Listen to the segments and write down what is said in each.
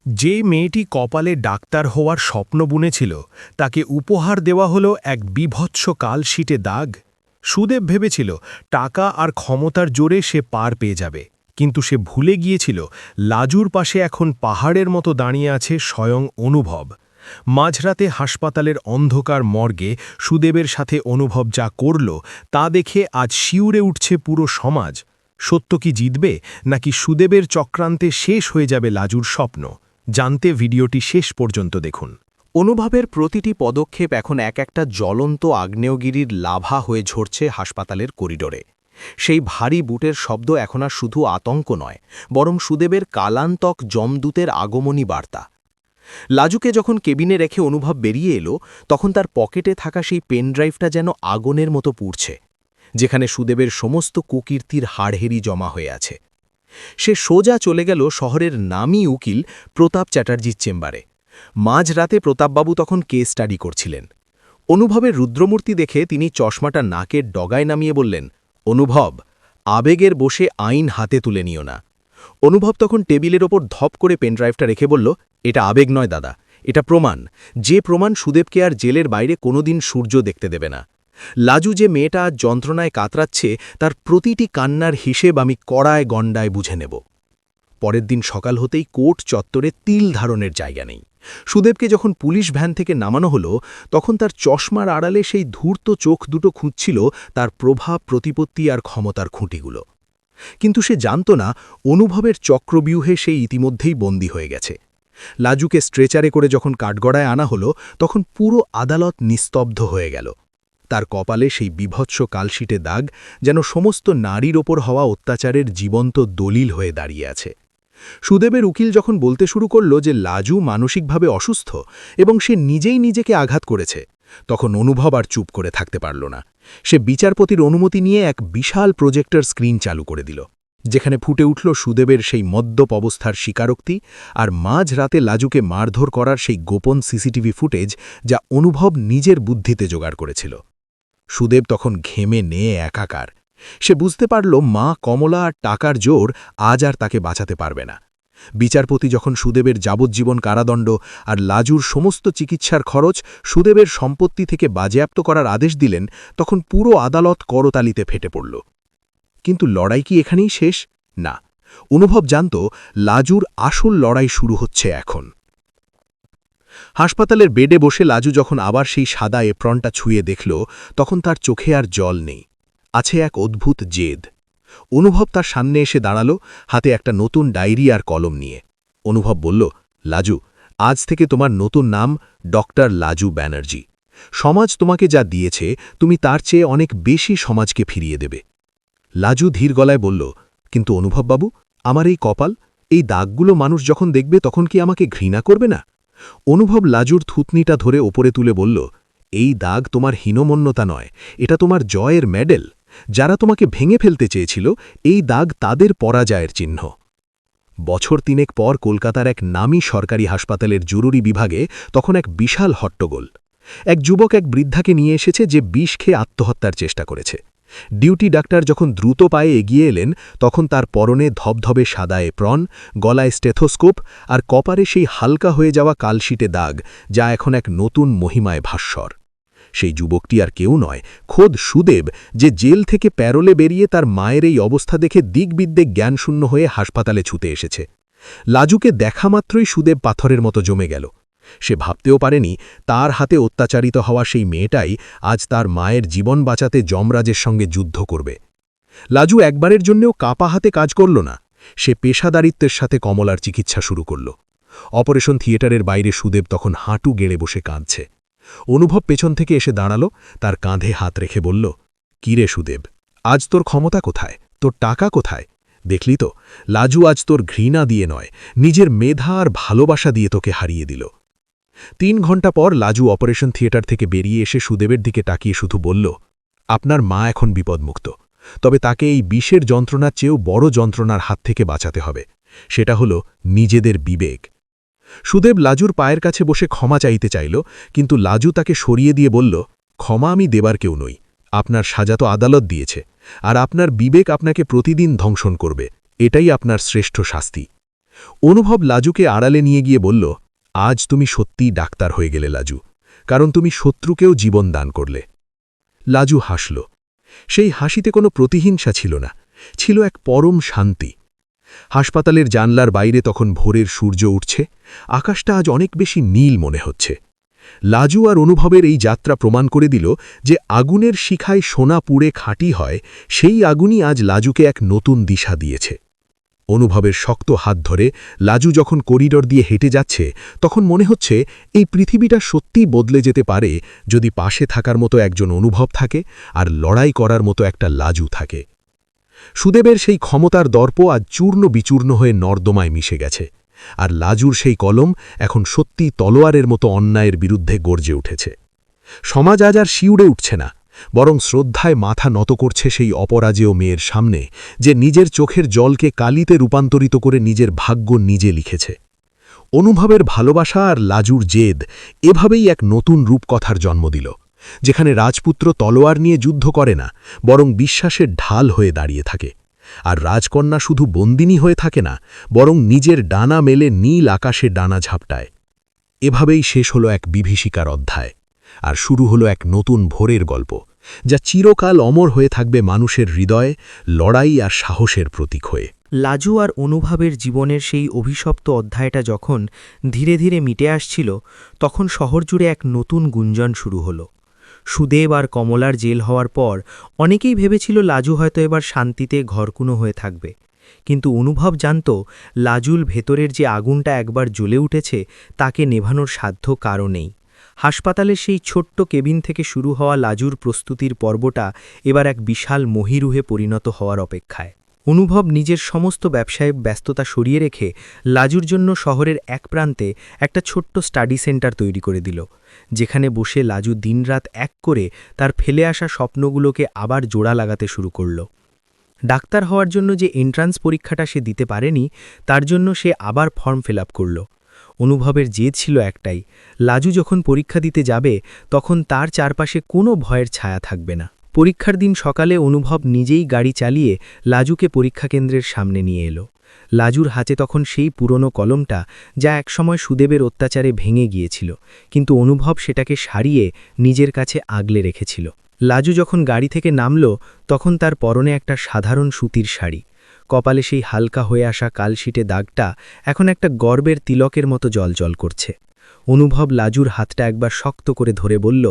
যে মেয়েটি কপালে ডাক্তার হওয়ার স্বপ্ন বুনেছিল তাকে উপহার দেওয়া হলো এক বীভৎস কালশিটে দাগ। সুদেব ভেবেছিল টাকা আর ক্ষমতার জোরে সে পার পেয়ে যাবে, কিন্তু সে ভুলে গিয়েছিল লাজুর পাশে এখন পাহাড়ের মতো দাঁড়িয়ে আছে স্বয়ং অনুভব। মাঝরাতে হাসপাতালের অন্ধকার মর্গে সুদেবের সাথে অনুভব যা করল তা দেখে আজ শিউরে উঠছে পুরো সমাজ। সত্য কি জিতবে, নাকি সুদেবের চক্রান্তে শেষ হয়ে যাবে লাজুর স্বপ্ন? জানতে ভিডিওটি শেষ পর্যন্ত দেখুন। অনুভবের প্রতিটি পদক্ষেপ এখন এক একটা জ্বলন্ত আগ্নেয়গিরির লাভা হয়ে ঝরছে হাসপাতালের করিডোরে। সেই ভারী বুটের শব্দ এখন আর শুধু আতঙ্ক নয়, বরং সুদেবের কালান্তক যমদূতের আগমনী বার্তা। লাজুকে যখন কেবিনে রেখে অনুভব বেরিয়ে এলো, তখন তার পকেটে থাকা সেই পেনড্রাইভটা যেন আগুনের মতো পুড়ছে, যেখানে সুদেবের সমস্ত কুকীর্তির হাড়হেরি জমা হয়ে আছে। সে সোজা চলে গেল শহরের নামী উকিল প্রতাপ চ্যাটার্জির চেম্বারে। মাঝরাতে প্রতাপবাবু তখন কেস স্টাডি করছিলেন। অনুভবের রুদ্রমূর্তি দেখে তিনি চশমাটা নাকের ডগায় নামিয়ে বললেন, অনুভব, আবেগের বসে আইন হাতে তুলে নিও না। অনুভব তখন টেবিলের ওপর ধপ করে পেনড্রাইভটা রেখে বলল, এটা আবেগ নয় দাদা, এটা প্রমাণ। যে প্রমাণ সুদেবকে আর জেলের বাইরে কোনোদিন সূর্য দেখতে দেবে না। লাজু যে মেয়েটা আজ যন্ত্রণায় কাতরাচ্ছে, তার প্রতিটি কান্নার হিসেব আমি কড়ায় গণ্ডায় বুঝে নেব। পরের দিন সকাল হতেই কোর্ট চত্বরে তিল ধারণের জায়গা নেই। সুদেবকে যখন পুলিশ ভ্যান থেকে নামানো হলো, তখন তার চশমার আড়ালে সেই ধূর্ত চোখ দুটো খুঁজছিল তার প্রভাব, প্রতিপত্তি আর ক্ষমতার খুঁটিগুলো। কিন্তু সে জানত না, অনুভবের চক্রব্যূহে সেই ইতিমধ্যেই বন্দী হয়ে গেছে। লাজুকে স্ট্রেচারে করে যখন কাঠগড়ায় আনা হলো, তখন পুরো আদালত নিস্তব্ধ হয়ে গেল। তার কপালে সেই বিভৎস কালশিটে দাগ যেন সমস্ত নারীর ওপর হওয়া অত্যাচারের জীবন্ত দলিল হয়ে দাঁড়িয়ে আছে। সুদেবের উকিল যখন বলতে শুরু করল যে লাজু মানসিকভাবে অসুস্থ এবং সে নিজেই নিজেকে আঘাত করেছে, তখন অনুভব আর চুপ করে থাকতে পারল না। সে বিচারপতির অনুমতি নিয়ে এক বিশাল প্রজেক্টর স্ক্রিন চালু করে দিল, যেখানে ফুটে উঠল সুদেবের সেই মদ্যপ অবস্থার স্বীকারোক্তি আর মাঝরাতে লাজুকে মারধর করার সেই গোপন সিসিটিভি ফুটেজ, যা অনুভব নিজের বুদ্ধিতে জোগাড় করেছিল। সুদেব তখন ঘেমে নিয়ে একাকার। সে বুঝতে পারল মা কমলা আর টাকার জোর আজ আর তাকে বাঁচাতে পারবে না। বিচারপতি যখন সুদেবের যাবজ্জীবন কারাদণ্ড আর লাজুর সমস্ত চিকিৎসার খরচ সুদেবের সম্পত্তি থেকে বাজেয়াপ্ত করার আদেশ দিলেন, তখন পুরো আদালত করতালিতে ফেটে পড়ল। কিন্তু লড়াই কি এখানেই শেষ? না, অনুভব জানত লাজুর আসল লড়াই শুরু হচ্ছে এখন। হাসপাতালের বেডে বসে লাজু যখন আবার সেই সাদা এপ্রনটা ছুঁয়ে দেখল, তখন তার চোখে আর জল নেই, আছে এক অদ্ভুত জেদ। অনুভব তার সামনে এসে দাঁড়াল, হাতে একটা নতুন ডায়েরি আর কলম নিয়ে। অনুভব বলল, লাজু, আজ থেকে তোমার নতুন নাম ডক্টর লাজু ব্যানার্জি। সমাজ তোমাকে যা দিয়েছে, তুমি তার চেয়ে অনেক বেশি সমাজকে ফিরিয়ে দেবে। লাজু ধীর গলায় বলল, কিন্তু অনুভববাবু, আমার এই কপাল, এই দাগগুলো মানুষ যখন দেখবে তখন কি আমাকে ঘৃণা করবে না? অনুভব লাজুর থুতনিটা ধরে ওপরে তুলে বলল, এই দাগ তোমার হীনমন্যতা নয়, এটা তোমার জয়ের মেডেল। যারা তোমাকে ভেঙে ফেলতে চেয়েছিল, এই দাগ তাদের পরাজয়ের চিহ্ন। বছর তিনেক পর কলকাতার এক নামী সরকারি হাসপাতালের জরুরি বিভাগে তখন এক বিশাল হট্টগোল। এক যুবক এক বৃদ্ধাকে নিয়ে এসেছে যে বিষ খেয়ে আত্মহত্যার চেষ্টা করেছে। ডিউটি ডাক্তার যখন দ্রুত পায়ে এগিয়ে এলেন, তখন তার পরনে ধবধবে সাদা এপ্রন, গলায় স্টেথোস্কোপ আর কপারে সেই হালকা হয়ে যাওয়া কালশিটে দাগ, যা এখন এক নতুন মহিমায় ভাস্বর। সেই যুবকটি আর কেউ নয়, খোদ সুদেব, যে জেল থেকে প্যারোলে বেরিয়ে তার মায়ের এই অবস্থা দেখে দিকবিদ্যে জ্ঞানশূন্য হয়ে হাসপাতালে ছুটে এসেছে। লাজুকে দেখা মাত্রই সুদেব পাথরের মতো জমে গেল। সে ভাবতেও পারেনি তার হাতে অত্যাচারিত হওয়া সেই মেয়েটাই আজ তার মায়ের জীবন বাঁচাতে যমরাজের সঙ্গে যুদ্ধ করবে। লাজু একবারের জন্যেও কাপা হাতে কাজ করল না। সে পেশাদারিত্বের সাথে কমলার চিকিৎসা শুরু করল। অপারেশন থিয়েটারের বাইরে সুদেব তখন হাঁটু গেড়ে বসে কাঁদছে। অনুভব পেছন থেকে এসে দাঁড়াল, তার কাঁধে হাত রেখে বলল, কি রে সুদেব, আজ তোর ক্ষমতা কোথায়, তোর টাকা কোথায়? দেখলি তো, লাজু আজ তোর ঘৃণা দিয়ে নয়, নিজের মেধা আর ভালোবাসা দিয়ে তোকে হারিয়ে দিল। 3 ঘণ্টা পর লাজু অপারেশন থিয়েটার থেকে বেরিয়ে এসে সুদেবের দিকে তাকিয়ে শুধু বলল, আপনার মা এখন বিপদমুক্ত, তবে তাকে এই বিষের যন্ত্রণার চেয়েও বড় যন্ত্রণার হাত থেকে বাঁচাতে হবে। সেটা হলো নিজেদের বিবেক। সুদেব লাজুর পায়ের কাছে বসে ক্ষমা চাইতে চাইল, কিন্তু লাজু তাকে সরিয়ে দিয়ে বলল, ক্ষমা আমি দেবার কেউ নই। আপনার সাজা তো আদালত দিয়েছে, আর আপনার বিবেক আপনাকে প্রতিদিন ধ্বংসন করবে। এটাই আপনার শ্রেষ্ঠ শাস্তি। অনুভব লাজুকে আড়ালে নিয়ে গিয়ে বলল, আজ তুমি সত্যিই ডাক্তার হয়ে গেলে লাজু, কারণ তুমি শত্রুকেও জীবন দান করলে। লাজু হাসল। সেই হাসিতে কোনো প্রতিহিংসা ছিল না, ছিল এক পরম শান্তি। হাসপাতালের জানলার বাইরে তখন ভোরের সূর্য উঠছে, আকাশটা আজ অনেক বেশি নীল মনে হচ্ছে। লাজু আর অনুভবের এই যাত্রা প্রমাণ করে দিল যে আগুনের শিখায় সোনা পুড়ে খাঁটি হয়, সেই আগুনই আজ লাজুকে এক নতুন দিশা দিয়েছে। অনুভবের শক্ত হাত ধরে লাজু যখন করিডর দিয়ে হেঁটে যাচ্ছে, তখন মনে হচ্ছে এই পৃথিবীটা সত্যিই বদলে যেতে পারে যদি পাশে থাকার মতো একজন অনুভব থাকে আর লড়াই করার মতো একটা লাজু থাকে। সুদেবের সেই ক্ষমতার দর্প আজ চূর্ণ বিচূর্ণ হয়ে নর্দমায় মিশে গেছে, আর লাজুর সেই কলম এখন সত্যি তলোয়ারের মতো অন্যায়ের বিরুদ্ধে গর্জে উঠেছে। সমাজ আজ আর শিউড়ে উঠছে না, বরং শ্রদ্ধায় মাথা নত করছে সেই অপরাজেয় মেয়ের সামনে, যে নিজের চোখের জলকে কালিতে রূপান্তরিত করে নিজের ভাগ্য নিজে লিখেছে। অনুভবের ভালোবাসা আর লাজুর জেদ এভাবেই এক নতুন রূপকথার জন্ম দিল, যেখানে রাজপুত্র তলোয়ার নিয়ে যুদ্ধ করে না, বরং বিশ্বাসের ঢাল হয়ে দাঁড়িয়ে থাকে। আর রাজকন্যা শুধু বন্দিনী হয়ে থাকে না, বরং নিজের ডানা মেলে নীল আকাশে ডানা ঝাপটায়। এভাবেই শেষ হলো এক বিভীষিকার অধ্যায়, আর শুরু হলো এক নতুন ভোরের গল্প, যা চিরকাল অমর হয়ে থাকবে মানুষের হৃদয়ে, লড়াই আর সাহসের প্রতীক হয়ে। লাজু আর অনুভবের জীবনের সেই অভিশপ্ত অধ্যায়টা যখন ধীরে ধীরে মিটে আসছিল, তখন শহর জুড়ে এক নতুন গুঞ্জন শুরু হলো। সুদেব আর কমলার জেল হওয়ার পর অনেকেই ভেবেছিল লাজু হয়তো এবার শান্তিতে ঘরকুনো হয়ে থাকবে, কিন্তু অনুভব জানত লাজুর ভেতরের যে আগুনটা একবার জ্বলে উঠেছে তাকে নেভানোর সাধ্য কারও নেই। হাসপাতালের সেই ছোট্ট কেবিন থেকে শুরু হওয়া লাজুর প্রস্তুতির পর্বটা এবার এক বিশাল মহীরুহে পরিণত হওয়ার অপেক্ষায়। অনুভব নিজের সমস্ত ব্যবসায়িক ব্যস্ততা সরিয়ে রেখে লাজুর জন্য শহরের এক প্রান্তে একটা ছোট্ট স্টাডি সেন্টার তৈরি করে দিল, যেখানে বসে লাজু দিনরাত এক করে তার ফেলে আসা স্বপ্নগুলোকে আবার জোড়া লাগাতে শুরু করল। ডাক্তার হওয়ার জন্য যে এন্ট্রান্স পরীক্ষাটা সে দিতে পারেনি, তার জন্য সে আবার ফর্ম ফিল আপ করল। অনুভবের জেদ ছিল একটাই, লাজু যখন পরীক্ষা দিতে যাবে তখন তার চারপাশে কোনো ভয়ের ছায়া থাকবে না। পরীক্ষার দিন সকালে অনুভব নিজেই গাড়ি চালিয়ে লাজুকে পরীক্ষা কেন্দ্রের সামনে নিয়ে এলো। লাজুর হাতে তখন সেই পুরনো কলমটা, যা একসময় সুদেবের অত্যাচারে ভেঙে গিয়েছিল, কিন্তু অনুভব সেটাকে সারিয়ে নিজের কাছে আগলে রেখেছিল। লাজু যখন গাড়ি থেকে নামল, তখন তার পরনে একটা সাধারণ সুতির শাড়ি, কপালে সেই হালকা হয়ে আসা কালশিটে দাগটা এখন একটা গর্বের তিলকের মতো জলজল করছে। অনুভব লাজুর হাতটা একবার শক্ত করে ধরে বলল,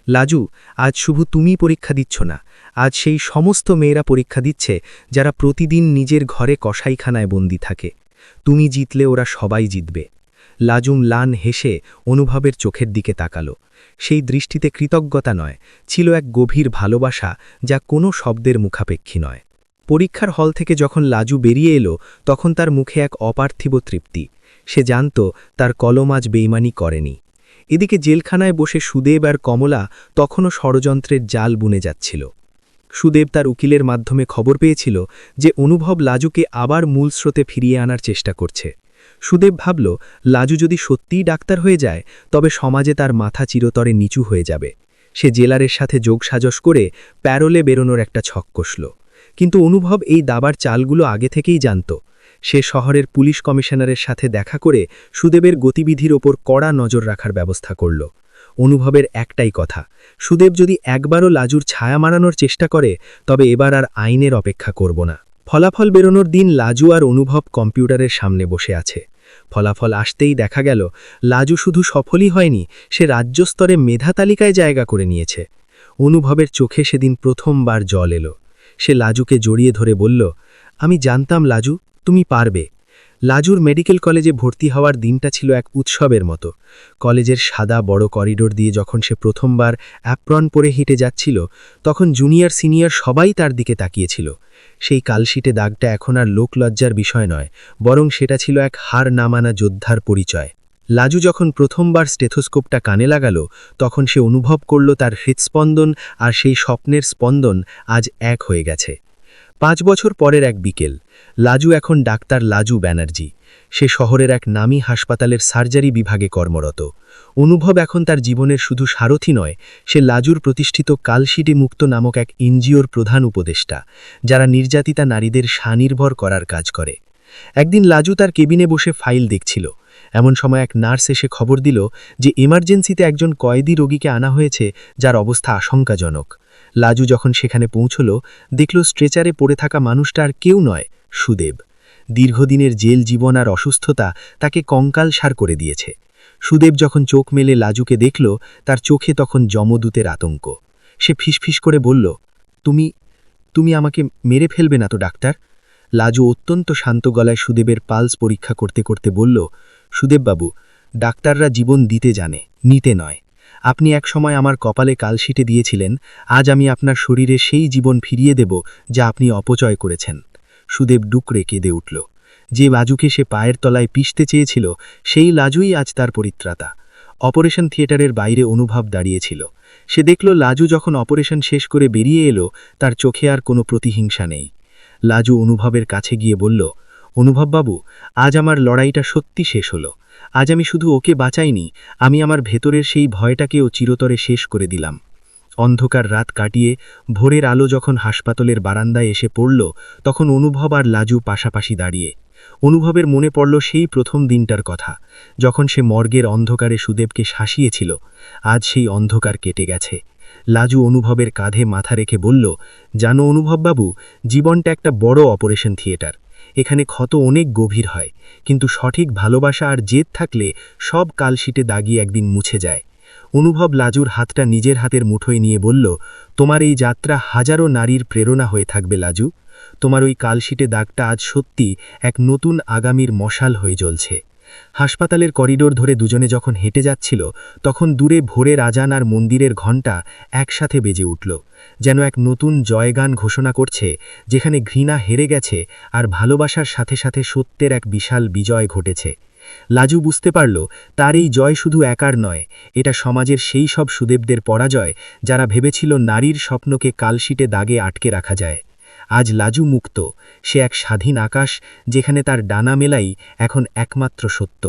লাজু, আজ শুধু তুমি পরীক্ষা দিচ্ছ না, আজ সেই সমস্ত মেয়েরা পরীক্ষা দিচ্ছে যারা প্রতিদিন নিজের ঘরে কসাইখানায় বন্দি থাকে। তুমি জিতলে ওরা সবাই জিতবে। লাজু ম্লান হেসে অনুভবের চোখের দিকে তাকালো। সেই দৃষ্টিতে কৃতজ্ঞতা নয়, ছিল এক গভীর ভালোবাসা, যা কোনো শব্দের মুখাপেক্ষী নয়। পরীক্ষার হল থেকে যখন লাজু বেরিয়ে এলো, তখন তার মুখে এক অপার্থিব তৃপ্তি। সে জানত তার কলম আজ বেইমানি করেনি। এদিকে জেলখানায় বসে সুদেব আর কমলা তখনও ষড়যন্ত্রের জাল বুনে যাচ্ছিল। সুদেব তার উকিলের মাধ্যমে খবর পেয়েছিল যে অনুভব লাজুকে আবার মূল স্রোতে ফিরিয়ে আনার চেষ্টা করছে। সুদেব ভাবল, লাজু যদি সত্যিই ডাক্তার হয়ে যায়, তবে সমাজে তার মাথা চিরতরে নিচু হয়ে যাবে। সে জেলারের সাথে যোগসাজশ করে প্যারোলে বেরোনোর একটা ছক কষল। কিন্তু অনুভব এই দাবার চালগুলো আগে থেকেই জানত। সে শহরের পুলিশ কমিশনারের সাথে দেখা করে সুদেবের গতিবিধির ওপর কড়া নজর রাখার ব্যবস্থা করল। অনুভবের একটাই কথা, সুদেব যদি একবারও লাজুর ছায়া মারানোর চেষ্টা করে, তবে এবার আর আইনের অপেক্ষা করব না। ফলাফল বেরোনোর দিন লাজু আর অনুভব কম্পিউটারের সামনে বসে আছে। ফলাফল আসতেই দেখা গেল লাজু শুধু সফলই হয়নি, সে রাজ্যস্তরে মেধা তালিকায় জায়গা করে নিয়েছে। অনুভবের চোখে সেদিন প্রথমবার জল এলো। সে লাজুকে জড়িয়ে ধরে বলল, আমি জানতাম লাজু, তুমি পারবে। লাজুর মেডিকেল কলেজে ভর্তি হওয়ার দিনটা ছিল এক উৎসবের মতো। কলেজের সাদা বড় করিডোর দিয়ে যখন সে প্রথমবার অ্যাপ্রন পরে হেঁটে যাচ্ছিল, তখন জুনিয়র সিনিয়র সবাই তার দিকে তাকিয়েছিল। সেই কালশিটে দাগটা এখন আর লোকলজ্জার বিষয় নয়, বরং সেটা ছিল এক হার না মানা যোদ্ধার পরিচয়। লাজু যখন প্রথমবার স্টেথোস্কোপটা কানে লাগালো, তখন সে অনুভব করল তার হৃৎস্পন্দন আর সেই স্বপ্নের স্পন্দন আজ এক হয়ে গেছে। 5 বছর পরের এক বিকেল, লাজু এখন ডাক্তার লাজু ব্যানার্জি। সে শহরের এক নামী হাসপাতালের সার্জারি বিভাগে কর্মরত। অনুভব এখন তার জীবনের শুধু সারথি নয়, সে লাজুর প্রতিষ্ঠিত কালশিটে মুক্ত নামক এক এনজিওর প্রধান উপদেষ্টা, যারা নির্যাতিতা নারীদের স্বনির্ভর করার কাজ করে। একদিন লাজু তার কেবিনে বসে ফাইল দেখছিল। এমন সময় এক নার্স এসে খবর দিল যে এমার্জেন্সিতে একজন কয়েদি রোগীকে আনা হয়েছে, যার অবস্থা আশঙ্কাজনক। লাজু যখন সেখানে পৌঁছল, দেখল স্ট্রেচারে পড়ে থাকা মানুষটা আর কেউ নয়, সুদেব। দীর্ঘদিনের জেল জীবন আর অসুস্থতা তাকে কঙ্কালসার করে দিয়েছে। সুদেব যখন চোখ মেলে লাজুকে দেখল, তার চোখে তখন যমদূতের আতঙ্ক। সে ফিসফিস করে বলল, তুমি তুমি আমাকে মেরে ফেলবে না তো ডাক্তার? লাজু অত্যন্ত শান্ত গলায় সুদেবের পালস পরীক্ষা করতে করতে বলল, সুদেববাবু, ডাক্তাররা জীবন দিতে জানে, নিতে নয়। আপনি এক সময় আমার কপালে কালশিটে দিয়েছিলেন, আজ আমি আপনার শরীরে সেই জীবন ফিরিয়ে দেব যা আপনি অপচয় করেছেন। সুদেব ডুকরে কেঁদে উঠল। যে লাজুকে সে পায়ের তলায় পিষতে চেয়েছিল, সেই লাজুই আজ তার পরিত্রাতা। অপারেশন থিয়েটারের বাইরে অনুভব দাঁড়িয়েছিল। সে দেখল লাজু যখন অপারেশন শেষ করে বেরিয়ে এলো, তার চোখে আর কোনো প্রতিহিংসা নেই। লাজু অনুভবের কাছে গিয়ে বলল, অনুভববাবু, আজ আমার লড়াইটা সত্যি শেষ হলো। আজ আমি শুধু ওকে বাঁচাইনি, আমি আমার ভেতরের সেই ভয়টাকেও চিরতরে শেষ করে দিলাম। অন্ধকার রাত কাটিয়ে ভোরের আলো যখন হাসপাতালের বারান্দায় এসে পড়ল, তখন অনুভব আর লাজু পাশাপাশি দাঁড়িয়ে। অনুভবের মনে পড়ল সেই প্রথম দিনটার কথা, যখন সে মর্গের অন্ধকারে সুদেবকে শাসিয়েছিল। আজ সেই অন্ধকার কেটে গেছে। লাজু অনুভবের কাঁধে মাথা রেখে বলল, জানো অনুভববাবু, জীবনটা একটা বড় অপারেশন থিয়েটার। এখানে ক্ষত অনেক গভীর হয়, কিন্তু সঠিক ভালোবাসা আর জেদ থাকলে সব কালশিটে দাগিয়ে একদিন মুছে যায়। অনুভব লাজুর হাতটা নিজের হাতের মুঠোয় নিয়ে বলল, তোমার এই যাত্রা হাজারো নারীর প্রেরণা হয়ে থাকবে লাজু। তোমার ওই কালশিটে দাগটা আজ সত্যি এক নতুন আগামীর মশাল হয়ে জ্বলছে। হাসপাতালের করিডোর ধরে দুজনে যখন হেঁটে যাচ্ছিল, তখন দূরে ভোরের আজান আর মন্দিরের ঘণ্টা একসাথে বেজে উঠল, যেন এক নতুন জয়গান ঘোষণা করছে, যেখানে ঘৃণা হেরে গেছে আর ভালোবাসার সাথে সাথে সত্যের এক বিশাল বিজয় ঘটেছে। লাজু বুঝতে পারল, তার এই জয় শুধু একার নয়, এটা সমাজের সেই সব সুদেবদের পরাজয় যারা ভেবেছিল নারীর স্বপ্নকে কালশিটে দাগে আটকে রাখা যায়। আজ লাজু মুক্ত, সে এক স্বাধীন আকাশ, যেখানে তার ডানা মেলাই এখন একমাত্র সত্য।